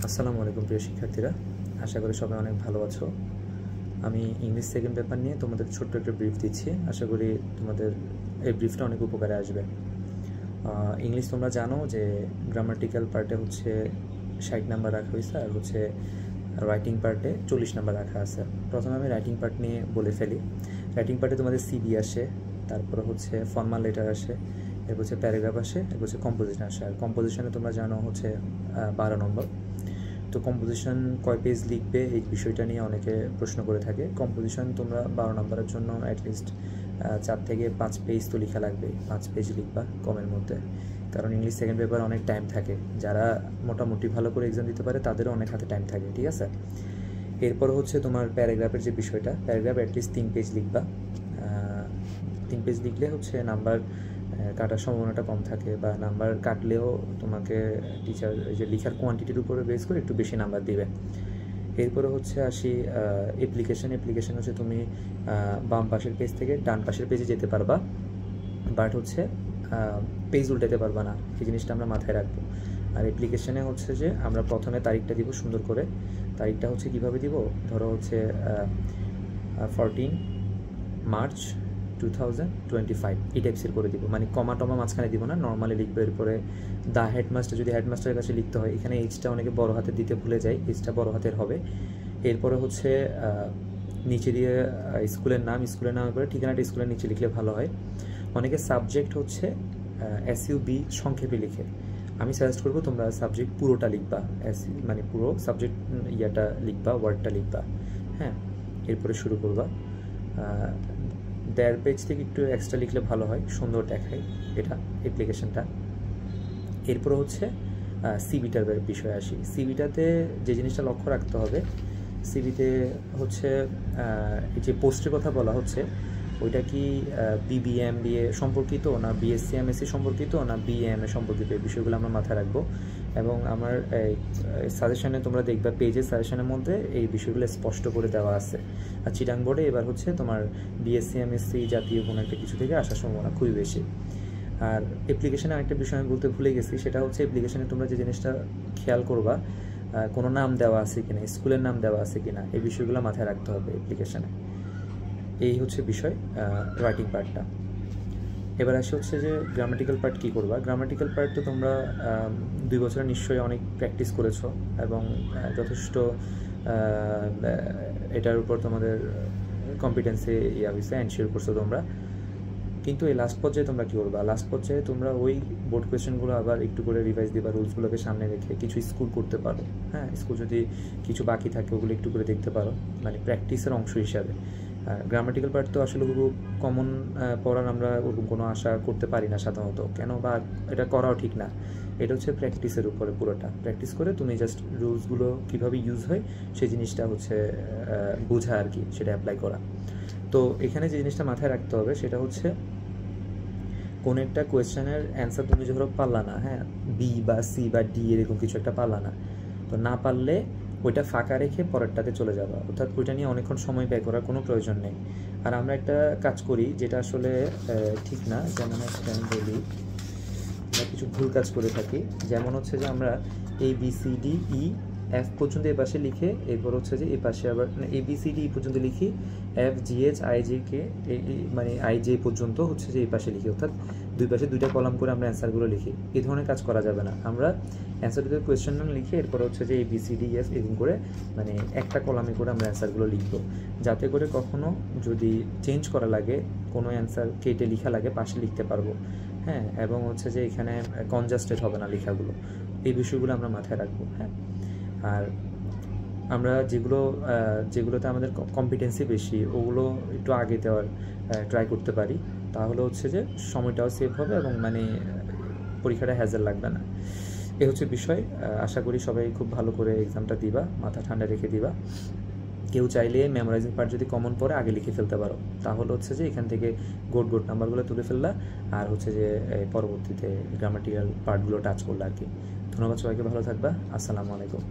আসসালামু আলাইকুম প্রিয় শিক্ষার্থীরা, আশা করি সবাই অনেক ভালো আছো। আমি ইংলিশ সেকেন্ড পেপার নিয়ে তোমাদের ছোট্ট একটা ব্রিফ দিচ্ছি। আশা করি তোমাদের এই ব্রিফটা অনেক উপকারে আসবে। ইংলিশ তোমরা জানো যে গ্রামাটিক্যাল পার্টে হচ্ছে 60 নাম্বার রাখা হয়েছে, আর হচ্ছে রাইটিং পার্টে 40 নাম্বার রাখা আছে। প্রথমে আমি রাইটিং পার্ট নিয়ে বলে ফেলি। রাইটিং পার্টে তোমাদের সিবি আসে, তারপর হচ্ছে ফর্মাল লেটার আসে, এরপর হচ্ছে প্যারাগ্রাফ আসে, এরপর হচ্ছে কম্পোজিশন আসে। আর কম্পোজিশনে তোমরা জানো হচ্ছে 12 নম্বর। তো কম্পোজিশন কয় পেজ লিখবে এই বিষয়টা নিয়ে অনেকে প্রশ্ন করে থাকে। কম্পোজিশন তোমরা 12 নম্বরের জন্য অ্যাটলিস্ট 4 থেকে 5 পেজ তো লেখা লাগবে। 5 পেজ লিখবা কমের মধ্যে, কারণ ইংলিশ সেকেন্ড পেপার অনেক টাইম থাকে। যারা মোটামুটি ভালো করে এক্সাম দিতে পারে তাদেরও অনেক হাতে টাইম থাকে, ঠিক আছে। এরপর হচ্ছে তোমার প্যারাগ্রাফের যে বিষয়টা, প্যারাগ্রাফ অ্যাটলিস্ট 3 পেজ লিখবা। 3 পেজ লিখলে হচ্ছে নাম্বার কাটার সম্ভাবনাটা কম থাকে, বা নাম্বার কাটলেও তোমাকে টিচার যে লেখার কোয়ান্টিটির উপরে বেস করে একটু বেশি নাম্বার দিবে। এরপরে হচ্ছে আসি অ্যাপ্লিকেশন হচ্ছে তুমি বাম পাশের পেজ থেকে ডান পাশের পেজে যেতে পারবা, বাট হচ্ছে পেজ উল্টাতে পারবা না। এই জিনিসটা আমরা মাথায় রাখবো। আর অ্যাপ্লিকেশনে হচ্ছে যে আমরা প্রথমে তারিখটা দিব সুন্দর করে। তারিখটা হচ্ছে কিভাবে দিব, ধরো হচ্ছে 14 মার্চ 2025 এই টাইপসের করে দিব, মানে কমা টমা মাঝখানে দিব না, নর্মালি লিখবে। এরপরে দ্য হেডমাস্টার, যদি হেডমাস্টারের কাছে লিখতে হয়, এখানে এইচটা অনেকে বড় হাতে দিতে ভুলে যায়, এইচটা বড় হাতের হবে। এরপরে হচ্ছে নিচে দিয়ে স্কুলের নামের পরে ঠিকানাটা স্কুলের নিচে লিখলে ভালো হয়। অনেকে সাবজেক্ট হচ্ছে SUB সংক্ষেপে লিখে। আমি সাজেস্ট করবো তোমরা সাবজেক্ট পুরোটা লিখবা, মানে পুরো সাবজেক্ট লিখবা, ওয়ার্ডটা লিখবা। হ্যাঁ, এরপরে শুরু করবা। 1.5 পেজ থেকে একটু এক্সট্রা লিখলে ভালো হয়, সুন্দর দেখায় এটা অ্যাপ্লিকেশনটা। এরপর হচ্ছে সিবিটার বিষয়ে আসি। সিবিটাতে যে জিনিসটা লক্ষ্য রাখতে হবে, সিবিতে হচ্ছে এই যে পোস্টের কথা বলা হচ্ছে, ওইটা কি BBMBA সম্পর্কিত, না BSc MSc সম্পর্কিত, না BAMA সম্পর্কিত, এই বিষয়গুলো আমরা মাথায় রাখবো। এবং আমার সাজেশনে তোমরা দেখবা, পেজের সাজেশনের মধ্যে এই বিষয়গুলো স্পষ্ট করে দেওয়া আছে। আর চিটাং বোর্ডে এবার হচ্ছে তোমার BSc MSc জাতীয় কোনো একটা কিছু থেকে আসার সম্ভাবনা খুবই বেশি। আর অ্যাপ্লিকেশনে আরেকটা বিষয় আমি বলতে ভুলে গেছি, সেটা হচ্ছে অ্যাপ্লিকেশনে তোমরা যে জিনিসটা খেয়াল করবা, কোনো নাম দেওয়া আছে কিনা, স্কুলের নাম দেওয়া আছে কিনা, এই বিষয়গুলো মাথায় রাখতে হবে অ্যাপ্লিকেশনে। এই হচ্ছে বিষয় রাইটিং পার্টটা। এবার আসে হচ্ছে যে গ্রামাটিক্যাল পার্ট কী করবা। গ্রামাটিক্যাল পার্ট তো তোমরা 2 বছরে নিশ্চয়ই অনেক প্র্যাকটিস করেছো, এবং যথেষ্ট এটার উপর তোমাদের কম্পিটেন্সি হয়েছে, এনশিওর করছো তোমরা। কিন্তু এই লাস্ট পর্যায়ে তোমরা কী করবা, লাস্ট পর্যায়ে তোমরা ওই বোর্ড কোয়েশ্চেনগুলো আবার একটু করে রিভাইজ দিবা, রুলসগুলোকে সামনে রেখে কিছু স্কুল করতে পারো। হ্যাঁ, স্কুল যদি কিছু বাকি থাকে ওগুলো একটু করে দেখতে পারো, মানে প্র্যাকটিসের অংশ হিসাবে। গ্রামাটিক্যাল পার্ট তো আসলে খুব কমন পড়ার আমরা ওরকম কোনো আশা করতে পারি না সাধারণত, কেন বা এটা করাও ঠিক না। এটা হচ্ছে প্র্যাকটিসের উপরে, পুরোটা প্র্যাকটিস করে তুমি জাস্ট রুলসগুলো কীভাবে ইউজ হয় সেই জিনিসটা হচ্ছে বোঝা আর কি, সেটা অ্যাপ্লাই করা। তো এখানে যে জিনিসটা মাথায় রাখতে হবে সেটা হচ্ছে, কোনো একটা কোয়েশ্চেনের অ্যান্সার তুমি যখন পারলা না, হ্যাঁ, B বা C বা D এরকম কিছু একটা পারলা না, তো না পারলে ওইটা ফাঁকা রেখে পরেরটাতে চলে যাবা, অর্থাৎ ওইটা নিয়ে অনেকক্ষণ সময় ব্যয় করার কোনো প্রয়োজন নেই। আর আমরা একটা কাজ করি যেটা আসলে ঠিক না, যেমন একটা আমি বলি, আমরা কিছু ভুল কাজ করে থাকি। যেমন হচ্ছে যে আমরা ABCDEF পর্যন্ত এ পাশে লিখে, এরপর হচ্ছে যে এই পাশে আবার ABCD পর্যন্ত লিখি, FGHIJK মানে IJ পর্যন্ত হচ্ছে যে এই পাশে লিখি, অর্থাৎ 2 পাশে 2টা কলাম করে আমরা অ্যান্সারগুলো লিখি। এই ধরনের কাজ করা যাবে না। আমরা অ্যান্সারগুলো কোয়েশ্চেন নাম লিখে এরপর হচ্ছে যে ABCDEF এরকম করে, মানে একটা কলামে করে আমরা অ্যান্সারগুলো লিখব, যাতে করে কখনো যদি চেঞ্জ করা লাগে, কোনো অ্যান্সার কেটে লেখা লাগে, পাশে লিখতে পারবো। হ্যাঁ, এবং হচ্ছে যে এখানে কনজাস্টেড হবে না লেখাগুলো, এই বিষয়গুলো আমরা মাথায় রাখবো। হ্যাঁ, আর আমরা যেগুলোতে আমাদের কম্পিটেন্সি বেশি, ওগুলো একটু আগে দেওয়ার ট্রাই করতে পারি, তাহলে হচ্ছে যে সময়টাও সেভ হবে এবং মানে পরীক্ষাটা হ্যাজেল লাগবে না। এ হচ্ছে বিষয়। আশা করি সবাই খুব ভালো করে এক্সামটা দিবা, মাথা ঠান্ডা রেখে দিবা। কেউ চাইলে মেমোরাইজিং পার্ট যদি কমন পড়ে আগে লিখে ফেলতে পারো, তাহলে হচ্ছে যে এখান থেকে গোট নাম্বারগুলো তুলে ফেললা, আর হচ্ছে যে পরবর্তীতে গ্রামাটিক্যাল পার্টগুলো টাচ করলা আর কি। ধন্যবাদ সবাইকে, ভালো থাকবা। আসসালামু আলাইকুম।